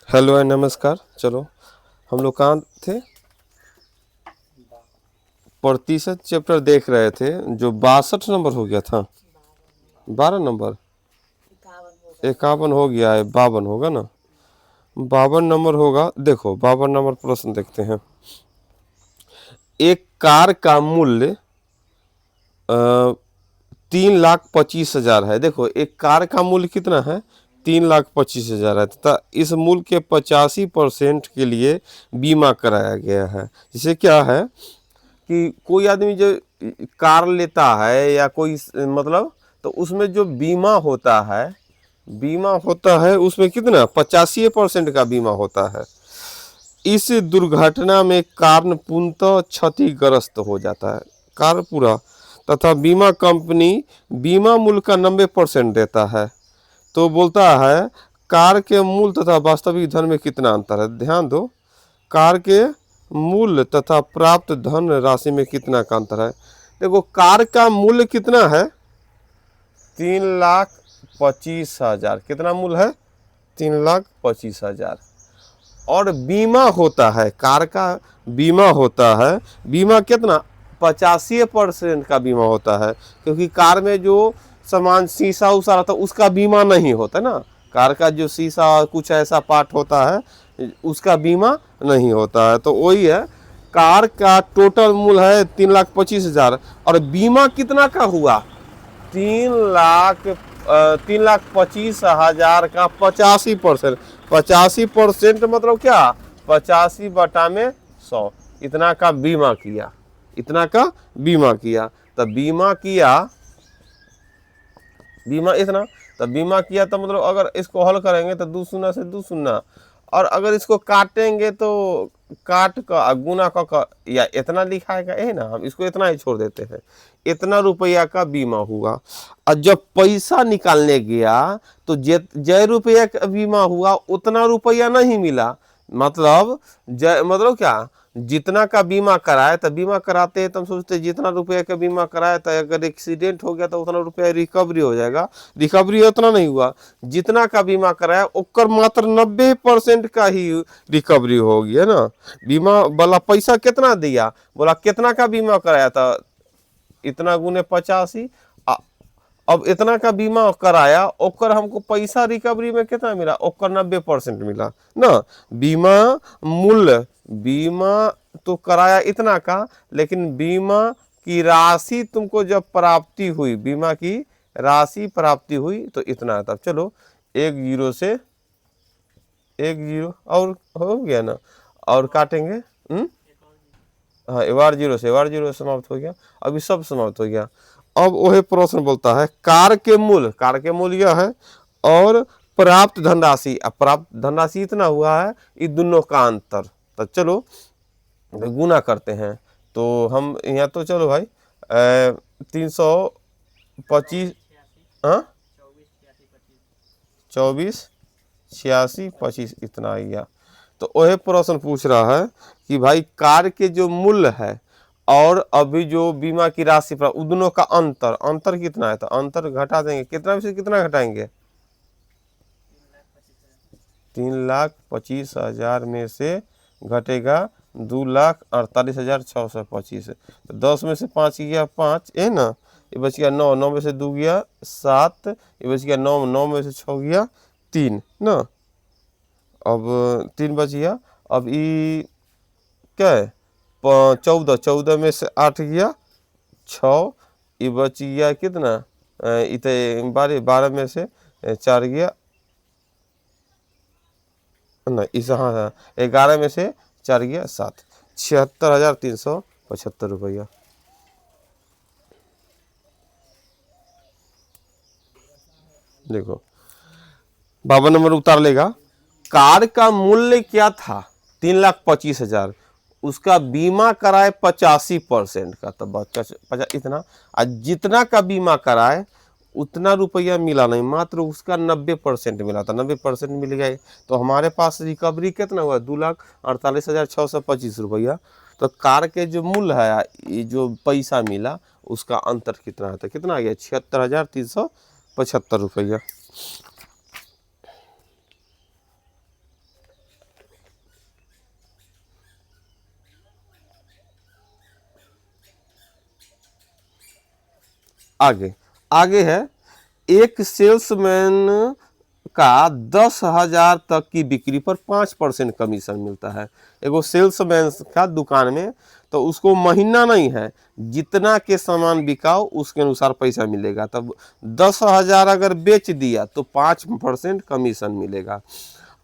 Hello and नमस्कार। चलो हम लोग कहाँ थे? प्रतिशत चैप्टर देख रहे थे, जो 62 नंबर हो गया था। 12 नंबर 51 हो गया है, 52 होगा ना। 52 नंबर होगा। देखो 52 नंबर प्रश्न देखते हैं। एक कार का मूल्य 3,25,000 है। देखो एक कार का मूल्य कितना है? 3,25,000 है तथा इस मूल्य के 85% के लिए बीमा कराया गया है। जिसे क्या है कि कोई आदमी जो कार लेता है या कोई मतलब, तो उसमें जो बीमा होता है उसमें कितना 85% का बीमा होता है। इस दुर्घटना में कार पूर्णतः क्षतिग्रस्त हो जाता है, कार पूरा, तथा बीमा कंपनी बीमा मूल्य का 90% देता है। तो बोलता है कार के मूल्य तथा वास्तविक धन में कितना अंतर है। ध्यान दो, कार के मूल्य तथा प्राप्त धन राशि में कितना का अंतर है। देखो कार का मूल्य कितना है? 3,25,000। कितना मूल्य है? 3,25,000। और बीमा होता है, कार का बीमा होता है। बीमा कितना? 85% का बीमा होता है, क्योंकि कार में जो सामान शीशा उसा रहता है उसका बीमा नहीं होता ना। कार का जो शीशा कुछ ऐसा पार्ट होता है उसका बीमा नहीं होता है। तो वही है, कार का टोटल मूल्य है 3,25,000 और बीमा कितना का हुआ? 3,25,000 का 85%। 85% मतलब क्या? 85/100। इतना का बीमा किया, इतना का बीमा किया। तब बीमा इतना, तब बीमा किया। तो मतलब अगर इसको हल करेंगे तो 2 शून्य से 2 शून्य, और अगर इसको काटेंगे तो काट का गुना का या इतना लिखाएगा यही ना, हम इसको इतना ही छोड़ देते हैं। इतना रुपया का बीमा हुआ। और जब पैसा निकालने गया तो जय रुपया का बीमा हुआ उतना रुपया नहीं मिला। मतलब क्या, जितना का बीमा कराए तो बीमा कराते हैं तो हम सोचते जितना रुपया का बीमा कराए तो अगर एक्सीडेंट हो गया तो उतना रुपया रिकवरी हो जाएगा। रिकवरी उतना नहीं हुआ। जितना का बीमा कराया ओकर मात्र 90% का ही रिकवरी हो गया ना। बीमा वाला पैसा कितना दिया, बोला कितना का बीमा कराया था, इतना गुने 85। अब इतना का बीमा कराया ओकर हमको पैसा रिकवरी में कितना मिला, ओकर 90% मिला ना। बीमा मूल्य, बीमा तो कराया इतना का, लेकिन बीमा की राशि तुमको जब प्राप्ति हुई, बीमा की राशि प्राप्ति हुई तो इतना। तब चलो 1 0 से 1 0 और हो गया ना, और काटेंगे। हाँ, बार 0 से समाप्त हो गया। अभी सब समाप्त हो गया। अब वही प्रश्न बोलता है कार के मूल्य यह है और प्राप्त धनराशि। अब प्राप्त धनराशि इतना हुआ है, इन दोनों का अंतर। तो चलो गुना करते हैं। तो हम यहाँ तो चलो भाई 325, हाँ 24, 86, 25 इतना आ गया। तो वही प्रश्न पूछ रहा है कि भाई कार के जो मूल्य है और अभी जो बीमा की राशि पर दोनों का अंतर कितना है। तो अंतर घटा देंगे, कितना में से कितना घटाएंगे? 3,25,000 में से घटेगा 2,48,625। तो 10 में से 5 गया 5, है ना। ये बच गया 9, 9 में से 2 गया 7, ये बच गया 9, 9 में से 6 गया 3 ना। अब 3 बच गया। अब ये क्या है 14, 14 में से 8 गया 6, ये बच गया कितना, इतने 12, 12 में से 4 गया ना, इस हाँ 11 में से 4 गया 7। 76,375 रुपया। देखो 52 नंबर उतार लेगा। कार का मूल्य क्या था? 3,25,000। उसका बीमा कराए 85% का, तब बचा इतना। और जितना का बीमा कराए उतना रुपया मिला नहीं, मात्र उसका 90% मिला था। 90% मिल गया। तो हमारे पास रिकवरी कितना हुआ? 2,48,625 रुपया। तो कार के जो मूल्य है, ये जो पैसा मिला उसका अंतर कितना है? तो कितना आ गया? 76,375 रुपया। आगे आगे है, एक सेल्समैन का 10,000 तक की बिक्री पर 5% कमीशन मिलता है। एगो सेल्समैन का दुकान में, तो उसको महीना नहीं है, जितना के सामान बिकाओ उसके अनुसार पैसा मिलेगा। तब 10,000 अगर बेच दिया तो 5% कमीशन मिलेगा,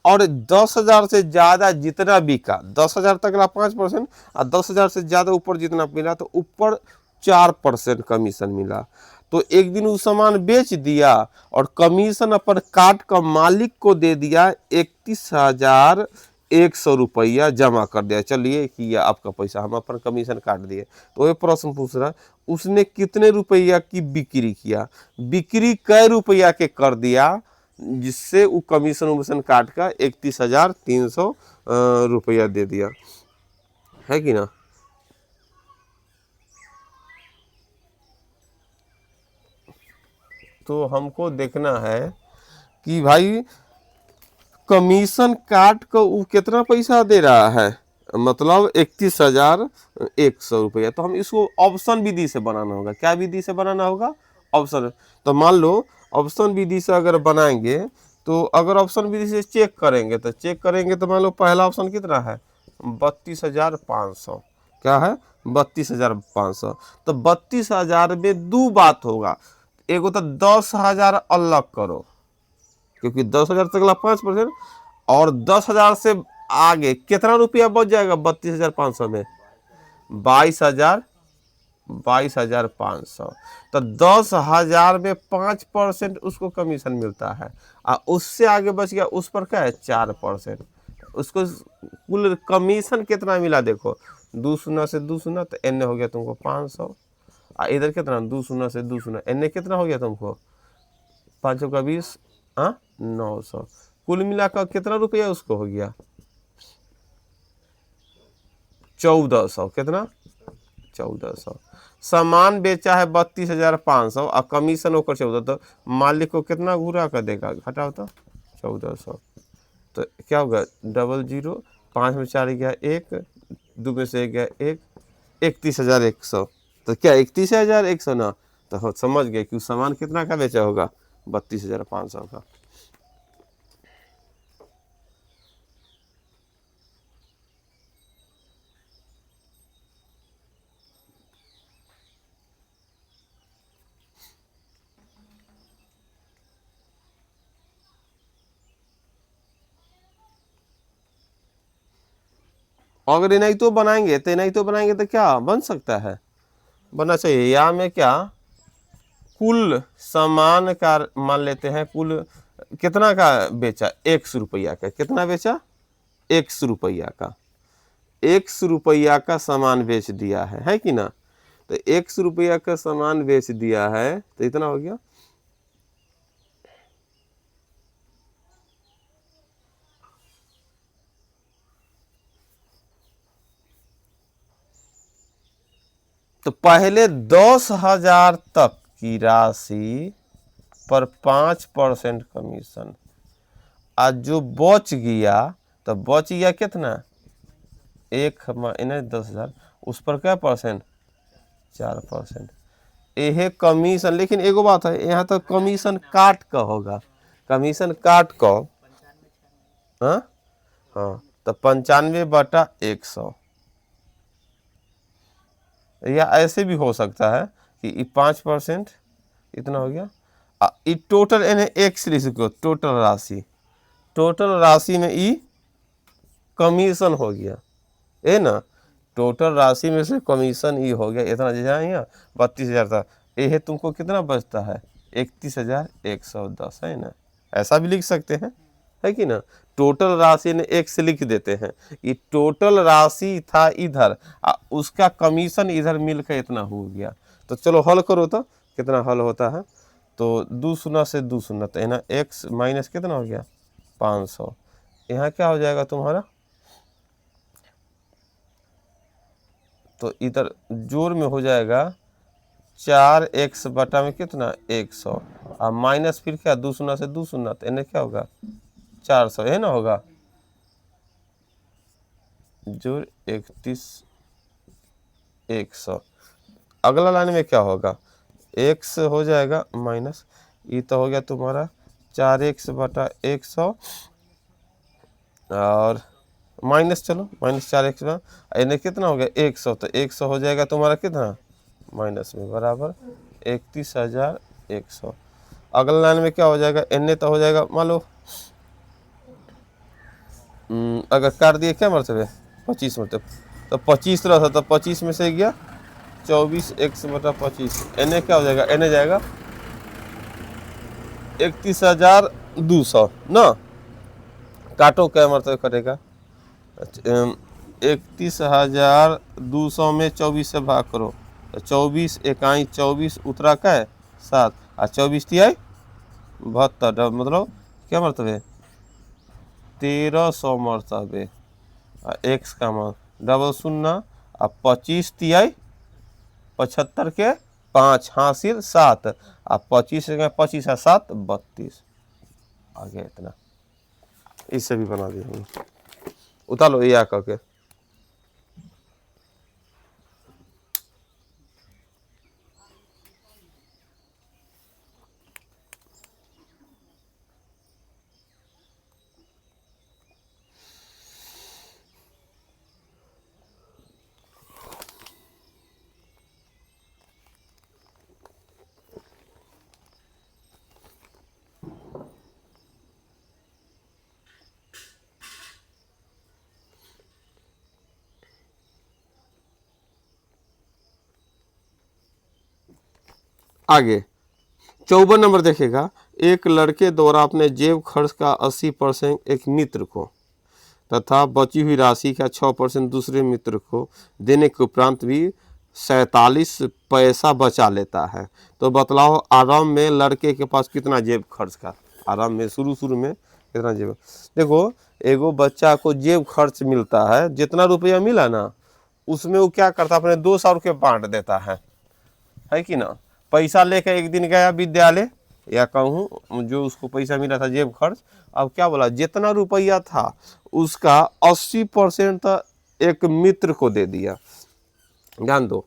और 10,000 से ज्यादा जितना बिका, 10,000 तक ला 5%, और 10,000 से ज्यादा ऊपर जितना मिला तो ऊपर 4% कमीशन मिला। तो एक दिन वो सामान बेच दिया और कमीशन अपन काट कर मालिक को दे दिया, 31,100 रुपया जमा कर दिया, चलिए कि ये आपका पैसा, हम अपन कमीशन काट दिए। तो ये प्रश्न पूछ रहा है उसने कितने रुपया की बिक्री किया, बिक्री कै रुपया के कर दिया, जिससे वो कमीशन उमीशन काट कर 31,300 रुपया दे दिया, है कि ना। तो हमको देखना है कि भाई कमीशन काट कर वो कितना पैसा दे रहा है, मतलब 31,100 रुपया। तो हम इसको ऑप्शन विधि से बनाना होगा। क्या विधि से बनाना होगा, ऑप्शन। तो मान लो ऑप्शन विधि से अगर बनाएंगे, तो अगर ऑप्शन विधि से चेक करेंगे तो मान लो पहला ऑप्शन कितना है, 32,500। क्या है, 32,500। तो 32,000 में दो बात होगा, एगो तो 10,000 अलग करो, क्योंकि 10,000 तक ला 5%, और 10,000 से आगे कितना रुपया बच जाएगा 32,500 में, 22,000, 22,500। तो 10,000 में 5% उसको कमीशन मिलता है, और उससे आगे बच गया उस पर क्या है 4%। उसको कुल कमीशन कितना मिला देखो, 2 शून्य से 2 शून्य, तो एन हो गया तुमको 500, और इधर कितना 2 शून्य से 2 शून्य, एन कितना हो गया तुमको 5 का 20, हाँ 900। कुल मिलाकर कितना रुपया उसको हो गया 1400। कितना 1400। सामान बेचा है 32,500 और कमीशन होकर 14, तो मालिक को कितना घुरा कर देगा, घटाओ तो 1400। तो क्या होगा, 00, 5 में 4 गया 1, 2 में से 1 गया 1, 31,100। तो क्या 31,100 ना, तो समझ गए कि सामान कितना का बेचा होगा 32,500 का। अगर इन्हीं तो बनाएंगे तो क्या बन सकता है, बनना चाहिए। या में क्या, कुल सामान का मान लेते हैं, कुल कितना का बेचा, 100 रुपया का, कितना बेचा 100 रुपया का, 100 रुपया का सामान बेच दिया है कि ना। तो 100 रुपया का सामान बेच दिया है तो इतना हो गया। तो पहले 10,000 तक की राशि पर 5% कमीशन, आज जो बच गया, तो बच गया कितना, एक इन्हें 10,000, उस पर क्या परसेंट 4%, यह कमीशन। लेकिन एगो बात है, यहाँ तो कमीशन काट का होगा, कमीशन काट का, हाँ हाँ, तो 95/100, या ऐसे भी हो सकता है कि 5% इतना हो गया। टोटल इन्हें एक सीरीज को टोटल राशि में ई कमीशन हो गया, है ना। टोटल राशि में से कमीशन ई हो गया इतना, जैसे यहाँ 32,000 था, ये तुमको कितना बचता है 31,110, है ना। ऐसा भी लिख सकते हैं, है कि ना। टोटल राशि ने एक से लिख देते हैं कि टोटल राशि था इधर, उसका कमीशन इधर मिलकर इतना हो गया। तो चलो हल करो तो कितना हल होता है। तो 2 शून्य से 2 शून्य, तो यहाँ x माइनस कितना हो गया 500। यहाँ क्या हो जाएगा तुम्हारा, तो इधर जोड़ में हो जाएगा 4x बटा में कितना 100, और माइनस फिर क्या 2 शून्य से 2 शून्य, तो इन्हें क्या होगा 400, है ना होगा, जोड़ 31,100। अगला लाइन में क्या होगा, x हो जाएगा माइनस, ये तो हो गया तुम्हारा 4x बटा 100 और माइनस, चलो माइनस 4x में इन्हें कितना हो गया 100, तो 100 हो जाएगा तुम्हारा कितना माइनस में बराबर 31,100। अगला लाइन में क्या हो जाएगा, एन तो हो जाएगा मान लो अगर काट दिए क्या मरतबे 25 मरतब, तो 25 रहा था, तो 25 में से गया 24x बटा 25, एन क्या हो जाएगा, एन जाएगा 31,200 ना, काटो क्या मरतबे कटेगा 31,200 में 24 से भाग करो, तो 24 इकाई 24 उतरा का है 7 और 24 तिहाई 72, मतलब क्या मरतबे 1300 मरतबे, एक्स का मान डबल शून्य और 25 तिहाई 75 के 5 हासिल 7 और 25 के 25 और 7 32 आ गया इतना। इससे भी बना दिया हमने, उतार लो ये आ करके। आगे 54 नंबर देखेगा, एक लड़के द्वारा अपने जेब खर्च का 80% एक मित्र को तथा बची हुई राशि का 6% दूसरे मित्र को देने के उपरांत भी 47 पैसा बचा लेता है, तो बतलाओ आराम में लड़के के पास कितना जेब खर्च का, आराम में शुरू में कितना जेब। देखो एगो बच्चा को जेब खर्च मिलता है, जितना रुपया मिला ना उसमें वो क्या करता है अपने 200 रुपये बांट देता है कि ना। पैसा लेकर एक दिन गया विद्यालय या कहूँ जो उसको पैसा मिला था जेब खर्च, अब क्या बोला जितना रुपया था उसका 80% एक मित्र को दे दिया। ध्यान दो,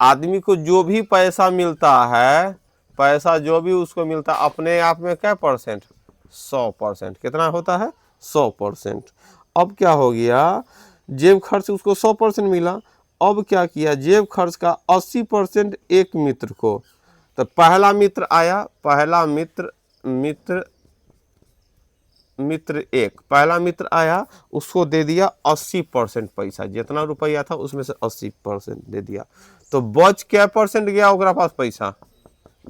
आदमी को जो भी पैसा मिलता है, पैसा जो भी उसको मिलता है अपने आप में क्या परसेंट 100%, कितना होता है 100%। अब क्या हो गया, जेब खर्च उसको 100% मिला, अब क्या किया जेब खर्च का 80% एक मित्र को, तो पहला मित्र आया, पहला मित्र एक पहला मित्र आया उसको दे दिया 80% पैसा, जितना रुपया था उसमें से 80% दे दिया, तो बच क्या परसेंट गया ओकरा पास पैसा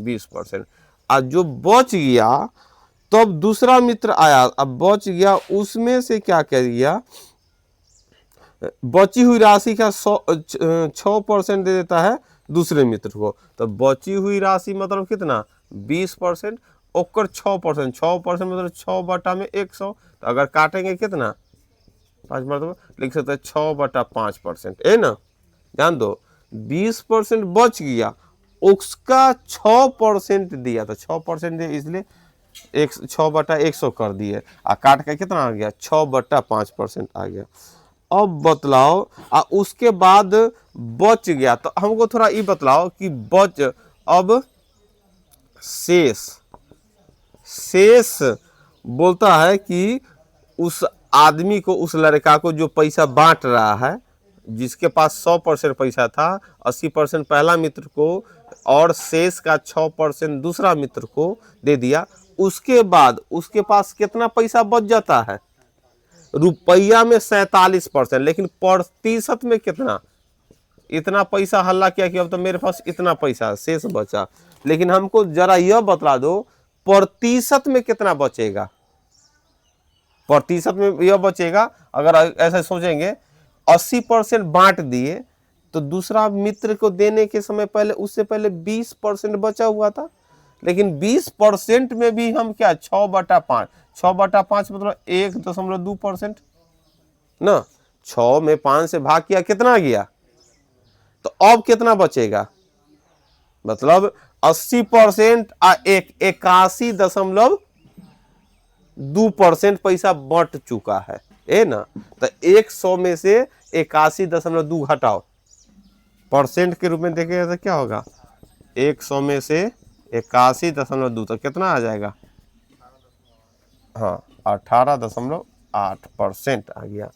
20%। और जो बच गया तब दूसरा मित्र आया, अब बच गया उसमें से क्या कर दिया, बची हुई राशि का 6% दे देता है दूसरे मित्र को, तो बची हुई राशि मतलब कितना 20%, ओकर 6%, 6% मतलब 6 बटा में 100, तो अगर काटेंगे कितना 5 मतलब लिख सकते हैं 6 बटा 5%, है ना। ध्यान दो 20% बच गया, उसका 6% दिया, तो 6% दिया इसलिए 6 बटा 100 कर दिए, और काट के कितना आ गया 6 बटा 5% आ गया। अब बतलाओ उसके बाद बच गया, तो हमको थोड़ा ये बतलाओ कि बच अब शेष बोलता है कि उस आदमी को, उस लड़का को जो पैसा बांट रहा है, जिसके पास 100% पैसा था 80% पहला मित्र को और शेष का 6% दूसरा मित्र को दे दिया, उसके बाद उसके पास कितना पैसा बच जाता है रुपया में 47%, लेकिन प्रतिशत में कितना, इतना पैसा हल्ला किया कि अब तो मेरे पास इतना पैसा शेष बचा, लेकिन हमको जरा यह बतला दो प्रतिशत में कितना बचेगा। प्रतिशत में यह बचेगा, अगर ऐसा सोचेंगे 80% बांट दिए तो दूसरा मित्र को देने के समय पहले उससे पहले 20% बचा हुआ था, लेकिन 20% में भी हम क्या 6 बटा 5, 6 बटा 5 मतलब 1.2% ना, 6 में 5 से भाग किया कितना गया, तो अब कितना बचेगा, मतलब 80% 81.2% पैसा बट चुका है ना, तो 100 में से 81.2 घटाओ, परसेंट के रूप में देखेगा तो क्या होगा 100 में से 81.2 तो कितना आ जाएगा? हाँ 18.8% आ गया।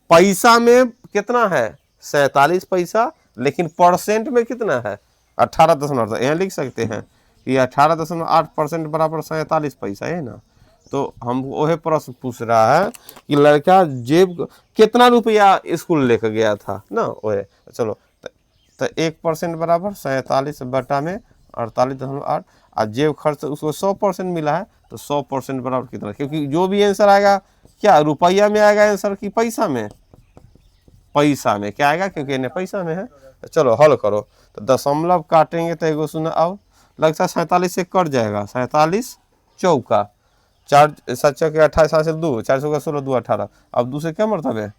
पैसा में कितना है? 47 पैसा, लेकिन परसेंट में कितना है? 18.8। यहाँ लिख सकते हैं कि 18.8% बराबर 47 पैसा है ना। तो हम वही प्रश्न पूछ रहा है कि लड़का जेब कितना रुपया स्कूल लेकर गया था ना, वही। चलो तो 1% बराबर 47 बटा में 48.8, और जेब खर्च उसको 100% मिला है, तो 100% बराबर कितना? क्योंकि जो भी आंसर आएगा क्या रुपया में आएगा आंसर की पैसा में? पैसा में क्या आएगा, क्योंकि इन्हें पैसा में है। तो चलो हल करो। तो दशमलव काटेंगे तो एगो शून्य आओ, लगता है 47 से कट जाएगा। 47 चौका 4 7 चौके 28, 7 से 2, 4 चौका 16, 2 18। अब 2 से क्या मतलब है?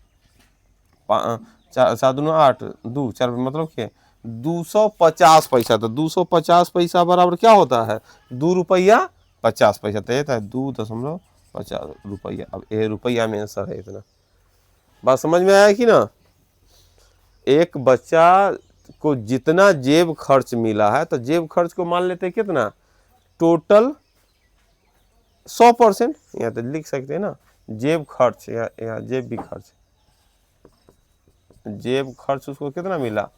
4 दूना 8, 2 4 मतलब क्या? 250 पैसा। तो 250 पैसा बराबर क्या होता है? 2 रुपया 50 पैसा। तो ये था 2.50 रुपया। अब ये रुपया में आंसर है इतना। बात समझ में आया कि ना? एक बच्चा को जितना जेब खर्च मिला है, तो जेब खर्च को मान लेते हैं कितना? टोटल 100%। यहाँ तो लिख सकते हैं ना जेब खर्च या जेब भी खर्च। जेब खर्च उसको कितना मिला?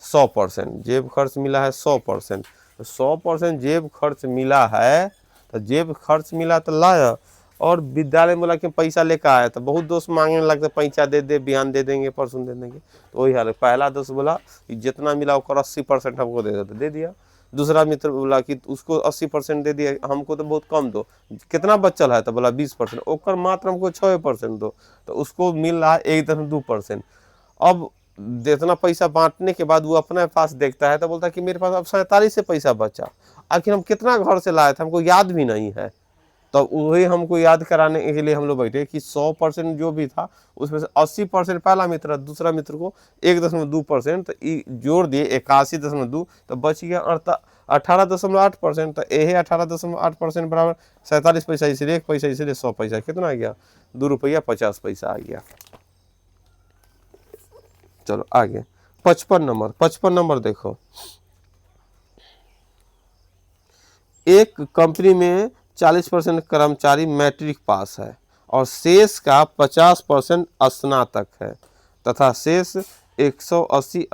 100%। जेब खर्च मिला है 100%। तो 100% जेब खर्च मिला है, तो जेब खर्च मिला तो लाया, और विद्यालय में बोला कि पैसा लेकर आया, तो बहुत दोस्त मांगने लगते पैसा दे दे, बिहान दे देंगे, परसों दे देंगे। तो वही हाल है। पहला दोस्त बोला कि जितना मिला उसका 80% हमको दे दो, तो दे दिया। दूसरा मित्र बोला कि उसको 80% दे दिया, हमको तो बहुत कम दो। कितना बचल है? तो बोला 20%। ओकर मात्र हमको 6% दो, तो उसको मिल रहा है 1.2%। अब जितना पैसा बांटने के बाद वो अपने पास देखता है, तो बोलता है कि मेरे पास अब 47 से पैसा बचा, आखिर हम कितना घर से लाए थे हमको याद भी नहीं है। तो वही हमको याद कराने के लिए हम लोग बैठे कि 100% जो भी था उसमें से 80% पहला मित्र, दूसरा मित्र को 1.2%, तो जोड़ दिए 81.2, तो बच गया 18.8%। तो यही 18.8% बराबर 47 पैसा, इसलिए 1 पैसा, इसलिए 100 पैसा। कितना आ गया? 2 रुपया 50 पैसा आ गया। चलो आगे 55 नंबर देखो। एक कंपनी में 40% कर्मचारी मैट्रिक पास है और शेष का 50% स्नातक है, तथा शेष 180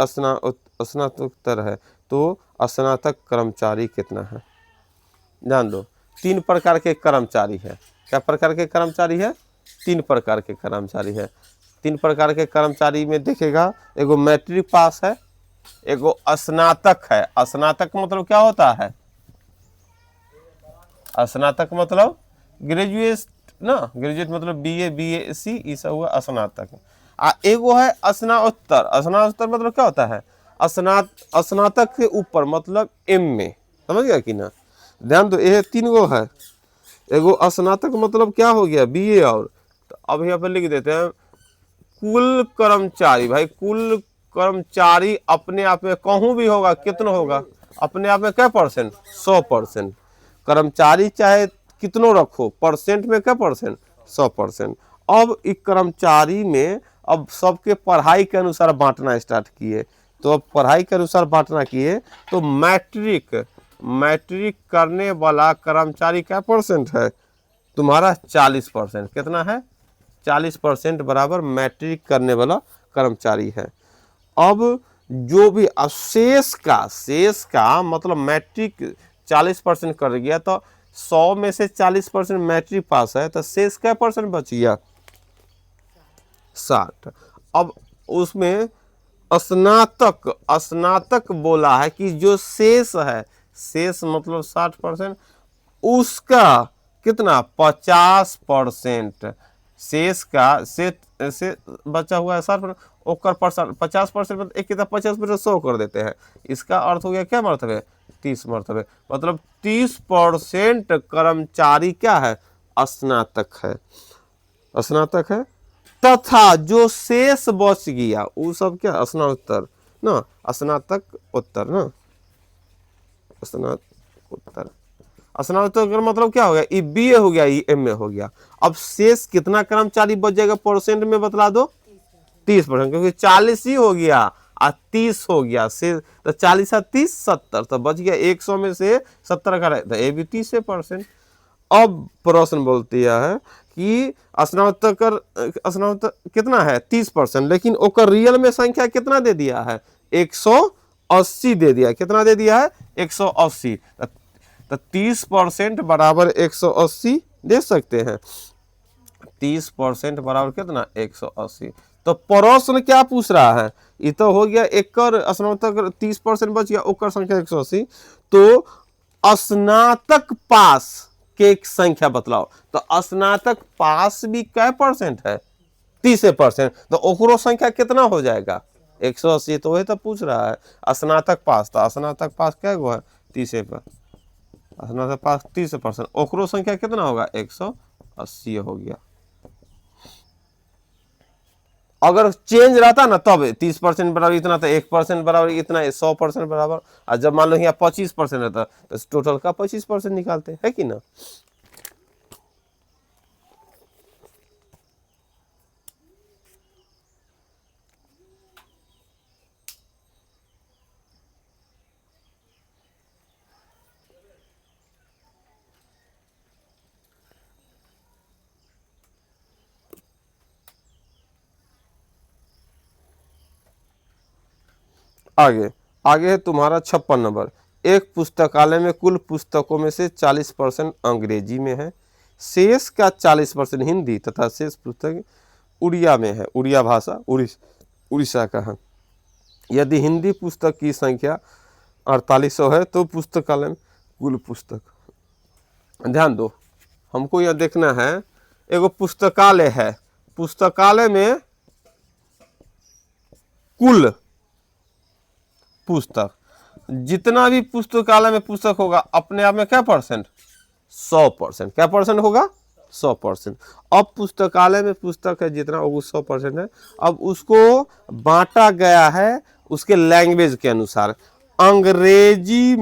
स्नातकोत्तर है, तो स्नातक कर्मचारी कितना है? ध्यान दो, 3 प्रकार के कर्मचारी है। क्या प्रकार के कर्मचारी है? 3 प्रकार के कर्मचारी है। 3 प्रकार के कर्मचारी में देखेगा, एगो मैट्रिक पास है, एगो स्नातक है। स्नातक मतलब क्या होता है? स्नातक मतलब ग्रेजुएट ना, ग्रेजुएट मतलब BA BSc ये सब हुआ स्नातक। आ एगो है स्नातकोत्तर। स्नातकोत्तर मतलब क्या होता है? स्नातक के ऊपर मतलब MA। समझ गया कि ना? ध्यान दो, ये 3 गो है। एगो स्नातक मतलब क्या हो गया? BA। और तो अब यहाँ पर लिख देते हैं कुल कर्मचारी। भाई कुल कर्मचारी अपने आप में कहूँ भी होगा, कितना होगा? अपने आप में क्या परसेंट? 100%। कर्मचारी चाहे कितनों रखो, परसेंट में क्या परसेंट? 100%। अब इस कर्मचारी में अब सबके पढ़ाई के अनुसार बांटना स्टार्ट किए। तो अब पढ़ाई के अनुसार बांटना किए, तो मैट्रिक करने वाला कर्मचारी क्या परसेंट है? तुम्हारा 40%। कितना है? 40% बराबर मैट्रिक करने वाला कर्मचारी है। अब जो भी शेष का मतलब मैट्रिक 40% कर गया, तो 100 में से 40% मैट्रिक पास है, तो शेष क्या परसेंट बच गया? 60। अब उसमें स्नातक बोला है कि जो शेष है, शेष मतलब 60%, उसका कितना? 50%। शेष का से बचा हुआ है 60%, ओकर 50% मतलब एक 50% 100 कर देते हैं। इसका अर्थ हो गया क्या मरतबे? 30 मरतबे। मतलब 30% कर्मचारी क्या है? स्नातक है। तथा जो शेष बच गया वो सब क्या? स्नातकोत्तर ना, स्नातकोत्तर ना, स्नातकोत्तर। स्नातकोत्तर मतलब क्या हो गया? ये BA हो गया, ये MA हो गया। अब शेष कितना कर्मचारी बच जाएगा परसेंट में बतला दो? 30%, क्योंकि 40 ही हो गया 30 हो गया से, तो 40 और 30 70, तो बच गया 100 में से 70 का, तो ये भी 30%। अब प्रश्न बोलती है कि स्नातक कितना है 30%, लेकिन ओकर रियल में संख्या कितना दे दिया है 180 दे दिया, कितना दे दिया है 180, तो 30% बराबर 180 दे सकते हैं। 30% बराबर कितना 180। तो प्रश्न क्या पूछ रहा है, ये तो हो गया एकर स्नातक 30% बच गया, ओकर संख्या 180, तो स्नातक पास के संख्या बतलाओ। तो स्नातक पास भी कै परसेंट है 30%, तो ओकरो संख्या कितना हो जाएगा 180। तो वही तो पूछ रहा है स्नातक पास, तो स्नातक पास क्या गो है 30%, स्नातक पास 30%, ओकरो संख्या कितना होगा 180 हो गया। अगर चेंज रहता ना तब 30% बराबर इतना, तो 1% बराबर इतना, 100% बराबर, और जब मान लो यहाँ 25% रहता तो टोटल का 25% निकालते है कि ना। आगे आगे है तुम्हारा 56 नंबर। एक पुस्तकालय में कुल पुस्तकों में से 40% अंग्रेजी में है, शेष का 40% हिंदी तथा शेष पुस्तक उड़िया में है, उड़िया भाषा उड़ीसा का है। यदि हिंदी पुस्तक की संख्या 4800 है तो पुस्तकालय में कुल पुस्तक, ध्यान दो हमको यह देखना है, एगो पुस्तकालय है, पुस्तकालय में कुल पुस्तक, जितना भी पुस्तकालय में पुस्तक होगा अपने आप में क्या परसेंट 100%, क्या परसेंट होगा 100%। अब पुस्तकालय में पुस्तक है जितना वो 100% है, अब उसको बांटा गया है उसके लैंग्वेज के अनुसार। अंग्रेजी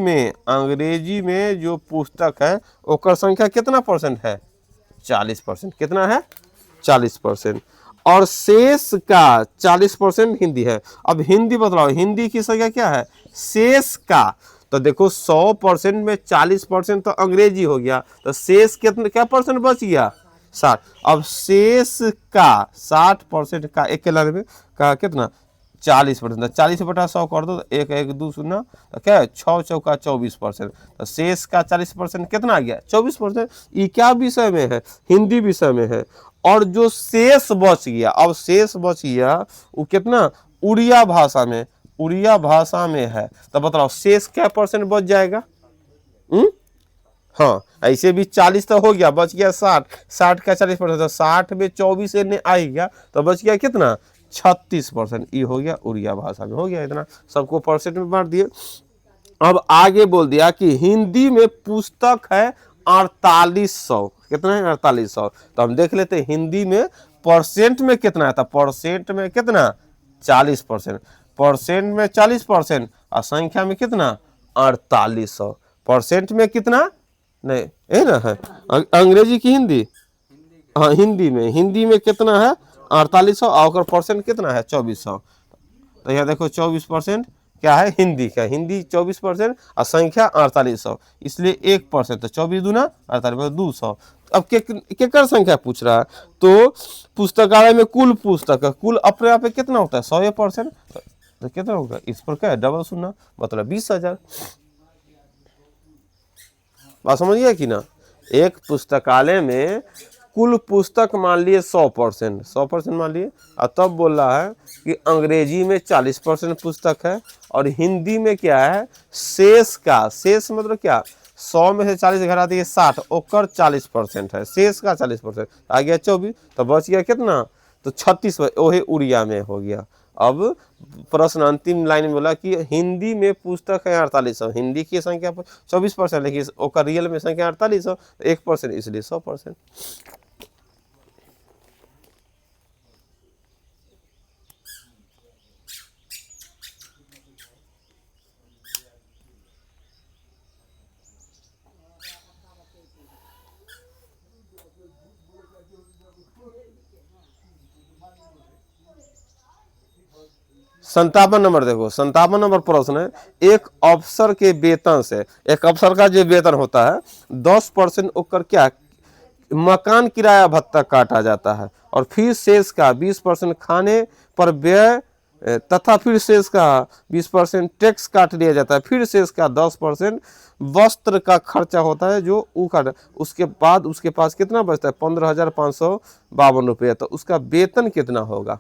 में जो पुस्तक है ओकर संख्या कितना परसेंट है 40%, कितना है 40%, और शेष का 40% हिंदी है। अब हिंदी बतलाओ, हिंदी की संख्या क्या है शेष का, तो देखो 100% में 40% तो अंग्रेजी हो गया, तो शेष कितना क्या परसेंट बच गया 60। अब शेष का 60% का एक लाइन में का कितना 40%, 40/100 कर दो तो 1 1 2 शून्य, तो क्या है 6 चौका 24%, तो शेष का 40% कितना आ गया 24%। ये क्या विषय में है हिंदी विषय में है। और जो शेष बच गया, अब शेष बच गया वो कितना उड़िया भाषा में, उड़िया भाषा में है, तो बताओ शेष क्या परसेंट बच जाएगा। हाँ ऐसे भी 40 तो हो गया, बच गया 60, 60 का 40%, तो 60 में 24 ने आ गया, तो बच गया कितना 36%। ये हो गया उड़िया भाषा में, हो गया इतना, सबको परसेंट में बांट दिए। अब आगे बोल दिया कि हिंदी में पुस्तक है 4800, कितना है 4800, तो हम देख लेते हैं हिंदी में परसेंट में कितना है, तो परसेंट में कितना 40%, परसेंट में 40% और संख्या में कितना 4800, परसेंट में कितना नहीं है ना है अंग्रेजी की हिंदी, हाँ हिंदी में कितना है 4800 और परसेंट कितना है 2400। तो यहाँ देखो 24% क्या है हिंदी का, हिंदी 24% और संख्या 4800, इसलिए 1%, तो 24 दूना 48 200। अब केकर संख्या पूछ रहा है, तो पुस्तकालय में कुल पुस्तक, कुल अपने आप में कितना होता है 100%, तो कितना होगा इस पर क्या है डबल शून्य, मतलब 20,000। बात समझिए कि ना, एक पुस्तकालय में कुल पुस्तक मान लिए 100% मान लिए, और तब बोल रहा है कि अंग्रेजी में 40% पुस्तक है और हिंदी में क्या है शेष का, शेष मतलब क्या 100 में से 40 घटा दिए 60, ओकर 40% है, शेष का 40% आ गया 24, तो बच गया कितना तो 36, वही उड़िया में हो गया। अब प्रश्न अंतिम लाइन में बोला कि हिंदी में पुस्तक है 4800, हिंदी की संख्या 24%, लेकिन ओकर रियल में संख्या 4800, 1% इसलिए 100%। 57 नंबर देखो, 57 नंबर प्रश्न है। एक अफसर के वेतन से, एक अफसर का जो वेतन होता है 10% ओकर क्या मकान किराया भत्ता काटा जाता है, और फिर शेष का 20% खाने पर व्यय तथा फिर शेष का 20% टैक्स काट लिया जाता है, फिर शेष का 10% वस्त्र का खर्चा होता है जो ऊ काट, उसके बाद उसके पास कितना बचता है 15,552 रुपये। तो उसका वेतन कितना होगा?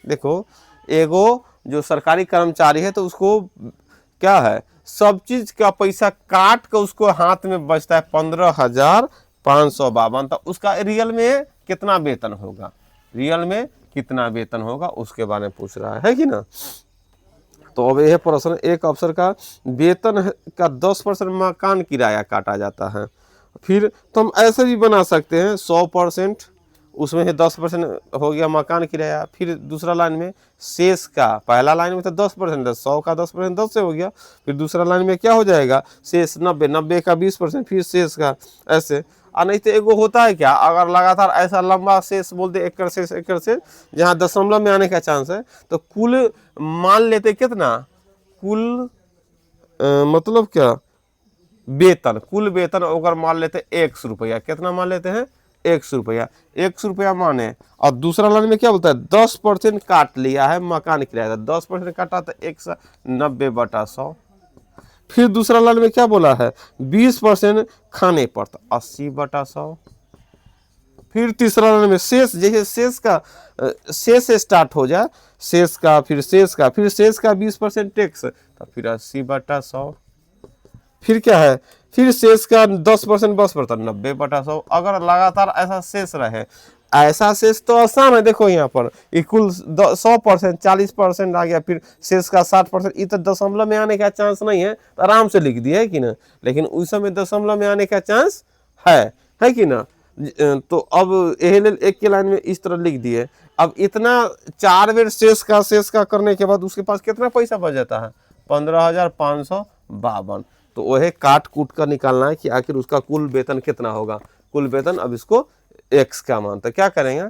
देखो, एगो जो सरकारी कर्मचारी है तो उसको क्या है, सब चीज का पैसा काट के उसको हाथ में बचता है 15,552। तो उसका रियल में कितना वेतन होगा, रियल में कितना वेतन होगा उसके बारे में पूछ रहा है कि ना। तो अब यह प्रश्न, एक अफसर का वेतन का 10% मकान किराया काटा जाता है। फिर तो हम ऐसे भी बना सकते हैं 100%, उसमें से 10% हो गया मकान किराया। फिर दूसरा लाइन में शेष का, पहला लाइन में तो 10% है, 100 का 10% 10 से हो गया। फिर दूसरा लाइन में क्या हो जाएगा, शेष 90, 90 का 20%, फिर शेष का ऐसे। और नहीं तो एगो होता है क्या, अगर लगातार ऐसा लंबा शेष बोल दे, एकड़ शेष एकड़ शेष, जहाँ दशमलव में आने का चांस है, तो कुल मान लेते कितना, कुल मतलब क्या, वेतन, कुल वेतन अगर मान लेते 100 रुपया, कितना मान लेते हैं 100 रुपया, 100 रुपया माने। और दूसरा लाइन में क्या बोलता है 10% काट लिया है मकान किराया, 10% काटा तो 190/100। फिर दूसरा लाइन में क्या बोला है 20% खाने पर, तो 80/100। फिर तीसरा लाइन में शेष, जैसे शेष का शेष से स्टार्ट हो जाए, शेष का फिर शेष का फिर शेष का 20% टैक्स, तो फिर 80/100। फिर क्या है, फिर शेष का 10% बस पड़ता 90/100। अगर लगातार ऐसा शेष रहे, ऐसा शेष तो आसान है, देखो यहाँ पर कुल 100%, 40% आ गया, फिर शेष का 60%, ये तो दशमलव में आने का चांस नहीं है, तो आराम से लिख दिए है कि ना। लेकिन उस समय दशमलव में आने का चांस है कि ना। तो अब यही एक के लाइन में इस तरह लिख दिए। अब इतना 4 बेर शेष का करने के बाद उसके पास कितना पैसा बच जाता है 15,552। तो वह काट कूट कर निकालना है कि आखिर उसका कुल वेतन कितना होगा, कुल वेतन। अब इसको एक्स का मान, तो क्या करेंगे,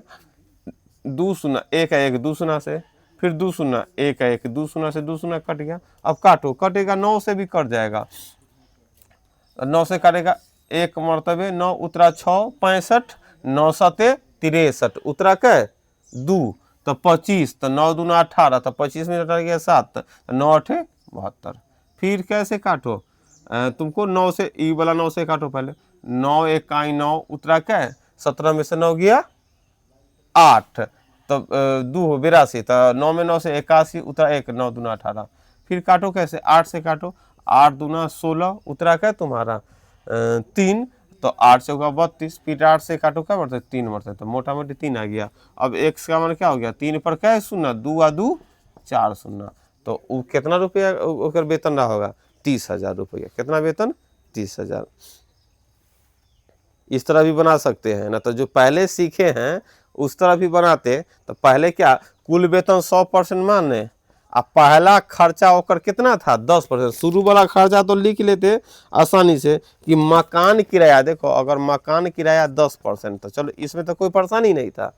2 शून्य, 1 है 1 2 शून्य से, फिर 2 शून्य 1 है 1 2 शून्य से, 2 शून्य कट गया। अब काटो, कटेगा 9 से भी कट जाएगा, 9 से काटेगा 1 मरतबे 9 उतरा 6 65, 9 सते 63 उतरा के 2, तो 25, तो 9 दूना 18, तो 25 में कट गया 7, तो 9 8 72। फिर कैसे काटो, तुमको 9 से, ई वाला 9 से काटो पहले, 9 1 9 उतरा क्या, 17 में से 9 गया 8, तो 2 82, तो 9 में 9 से 81 उतरा 1, 9 दूना 18। फिर काटो कैसे, 8 से काटो, 8 दूना 16 उतरा क्या तुम्हारा 3, तो 8 से होगा 32। फिर 8 से काटो क्या बढ़ता है 3 बढ़ता है, तो मोटा मोटी 3 आ गया। अब x का मान क्या हो गया, 3 पर क्या है शून्य, 2 आ 2 4 शून्य, तो वो कितना रुपया ओकर वेतन रहा होगा 30,000 रुपया। कितना वेतन 30,000। इस तरह भी बना सकते हैं ना, तो जो पहले सीखे हैं उस तरह भी बनाते। तो पहले क्या, कुल वेतन 100% माने, अब पहला खर्चा होकर कितना था 10%, शुरू वाला खर्चा तो लिख लेते आसानी से कि मकान किराया। देखो अगर मकान किराया 10%, तो चलो इसमें तो कोई परेशानी नहीं था।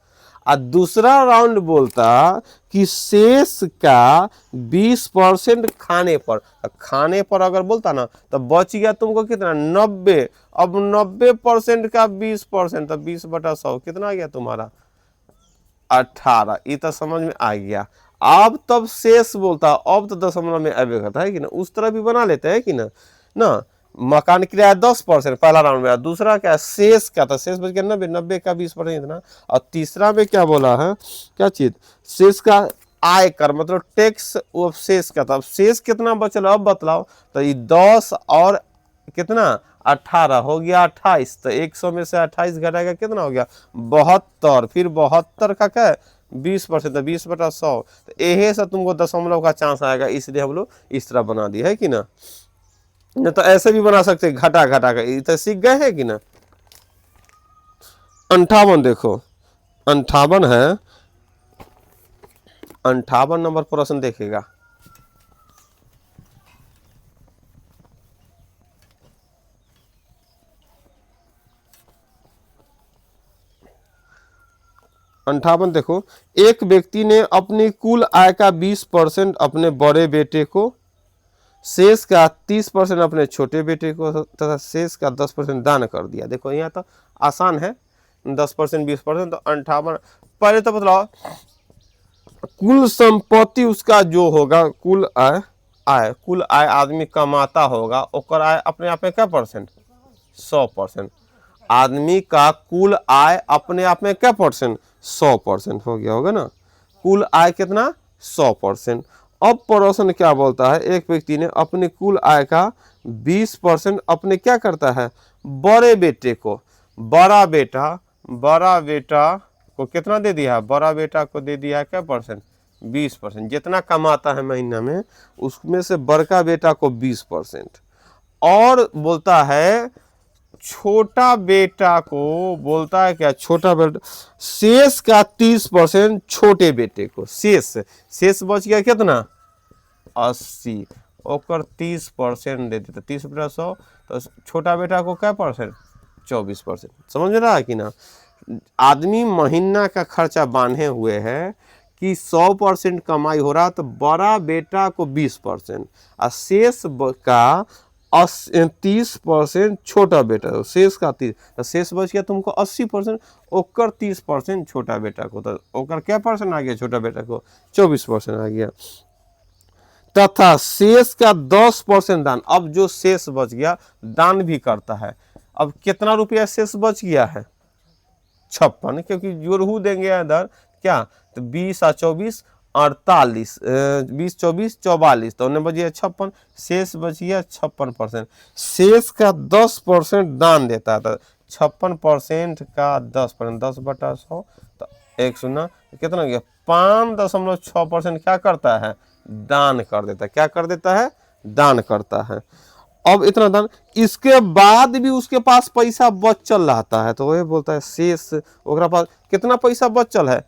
और दूसरा राउंड बोलता कि शेष का 20% खाने पर, खाने पर अगर बोलता ना तो बच गया तुमको कितना 90। अब 90% का 20%, तो 20/100 कितना आ गया तुम्हारा 18। ये तो समझ में आ गया। अब तब शेष बोलता, अब तो दशमलव में आवेगा है कि ना, उस तरह भी बना लेते हैं कि ना मकान किराया 10% पहला राउंड में, दूसरा क्या शेष का, तो शेष बच गया 90, 90 का 20% इतना। और तीसरा में क्या बोला है, क्या चीज, शेष का आय कर मतलब टैक्स, वो शेष का था। अब शेष कितना बचल अब बतलाओ, तो ये 10 और कितना 18 हो गया 28, तो 100 में से 28 घटाएगा कितना हो गया 72। फिर 72 का क्या 20%, तो 20/100, तो यही से तुमको दशमलव का चांस आएगा, इसलिए हम लोग इस तरह बना दिए है कि ना। नहीं तो ऐसे भी बना सकते घटा घटा कर, इधर सीख गए हैं कि ना। 58 देखो, 58 है, 58 नंबर प्रश्न देखेगा। 58 देखो, एक व्यक्ति ने अपनी कुल आय का 20% अपने बड़े बेटे को, शेष का 30% अपने छोटे बेटे को तथा शेष का 10% दान कर दिया। देखो यहाँ तो आसान है, 10% 20%, तो 58। पहले तो बतलाओ कुल संपत्ति उसका जो होगा, कुल आय आदमी कमाता होगा, ओकर आय अपने आप में क्या परसेंट? 100%। आदमी का कुल आय अपने आप में क्या परसेंट? 100% हो गया होगा ना। कुल आय कितना? 100%। अब प्रश्न क्या बोलता है, एक व्यक्ति ने अपने कुल आय का 20% अपने क्या करता है? बड़े बेटे को। बड़ा बेटा को कितना दे दिया है? बड़ा बेटा को दे दिया है क्या परसेंट? 20%। जितना कमाता है महीना में उसमें से बड़का बेटा को 20%। और बोलता है छोटा बेटा को, बोलता है क्या? छोटा बेटा शेष का 30% छोटे बेटे को। शेष बच गया कितना? 80। ओकर 30% दे देता, 30 + 100, तो छोटा बेटा को क्या परसेंट? 24%। समझ रहा है कि ना? आदमी महीना का खर्चा बांधे हुए है कि 100% कमाई हो रहा, तो बड़ा बेटा को 20% और शेष का 30% छोटा बेटा, शेष का 30, तो शेष बच गया तुमको 80%, ओकर 30% छोटा बेटा को, तो ओकर क्या परसेंट आ गया? छोटा बेटा को 24% आ गया। तथा शेष का 10% दान। अब जो शेष बच गया दान भी करता है। अब कितना रुपया शेष बच गया है? 56, क्योंकि जोड़ू देंगे इधर क्या, तो 20 और 24 48, 20 24 44, तो उन्हें बचिए 56, शेष बचिए 56%। शेष का 10% दान देता है, तो 56% का 10%, 10/100, तो 1 0 कितना गया? 5.6% क्या करता है? दान कर देता है। क्या कर देता है? दान करता है। अब इतना दान, इसके बाद भी उसके पास पैसा बचल रहता है, तो वह बोलता है शेष। ओकरा पास कितना पैसा बचल है?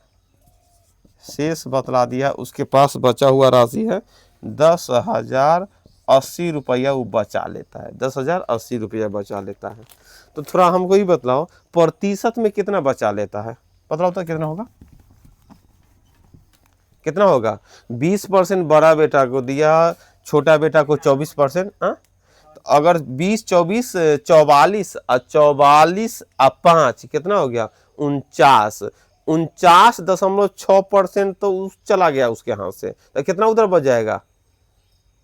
शेष बतला दिया, उसके पास बचा हुआ राशि है 10,080 रुपया वो बचा लेता है। 10,080 रुपया बचा लेता है। तो थोड़ा हमको ही बतलाओ प्रतिशत में कितना बचा लेता है? बतलाओ तो कितना होगा? कितना होगा? 20% बड़ा बेटा को दिया, छोटा बेटा को 24%। तो अगर 20 24 44 और 44 और 5 कितना हो गया? 49.6% तो उस चला गया उसके हाथ से, तो कितना उधर बच जाएगा?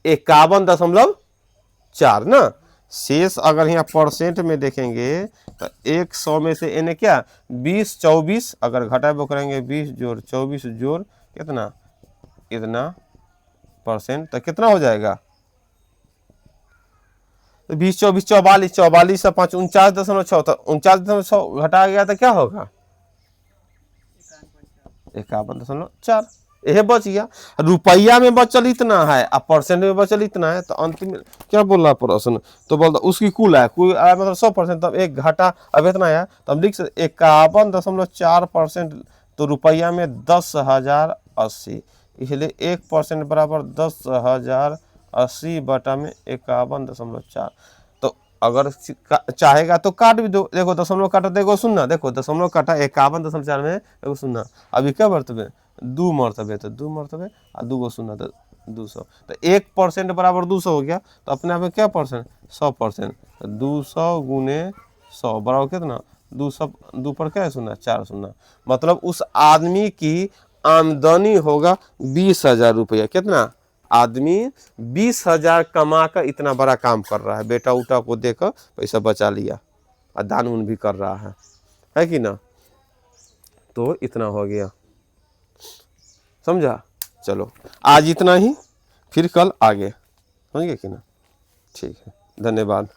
51.4 ना। शेष अगर यहाँ परसेंट में देखेंगे तो 100 में से इन्हें क्या 20 24 अगर घटा वो करेंगे 20 जोड़ 24 जोड़ कितना इतना परसेंट, तो कितना हो जाएगा? 20 24 44 44 से 5 49.6, तो 49.6 घटा गया तो क्या होगा? 51.4। यह बच गया। रुपया में बचल इतना है और परसेंट में बचल इतना है, तो अंत में क्या बोल रहा प्रश्न? तो बोलता उसकी कुल आय मतलब 100%, तब एक घाटा अब इतना है, तो हम लिख सकते 51.4%, तो रुपया में 10,080, इसलिए 1% बराबर 10,080 बटा में 51.4। तो अगर चाहेगा तो काट भी दो। देखो दशमलव काटा, देखो सुनना, देखो दशमलव काटा 51.4 में, देखो सुनना अभी क्या मरतबे 2 मरतबे, तो 2 मरतबे और 2 शून्य तो 200, तो 1% बराबर 200 हो गया। तो अपने आप में क्या परसेंट? 100%। 200 गुने 100 बराबर कितना? 200, 2 पर क्या है शून्य? 4 शून्य। मतलब उस आदमी की आमदनी होगा 20,000 रुपया। कितना? आदमी 20,000 कमा कर इतना बड़ा काम कर रहा है, बेटा उटा को देकर पैसा बचा लिया और दान उन भी कर रहा है कि ना? तो इतना हो गया, समझा? चलो आज इतना ही, फिर कल आगे, समझ गए कि ना? ठीक है, धन्यवाद।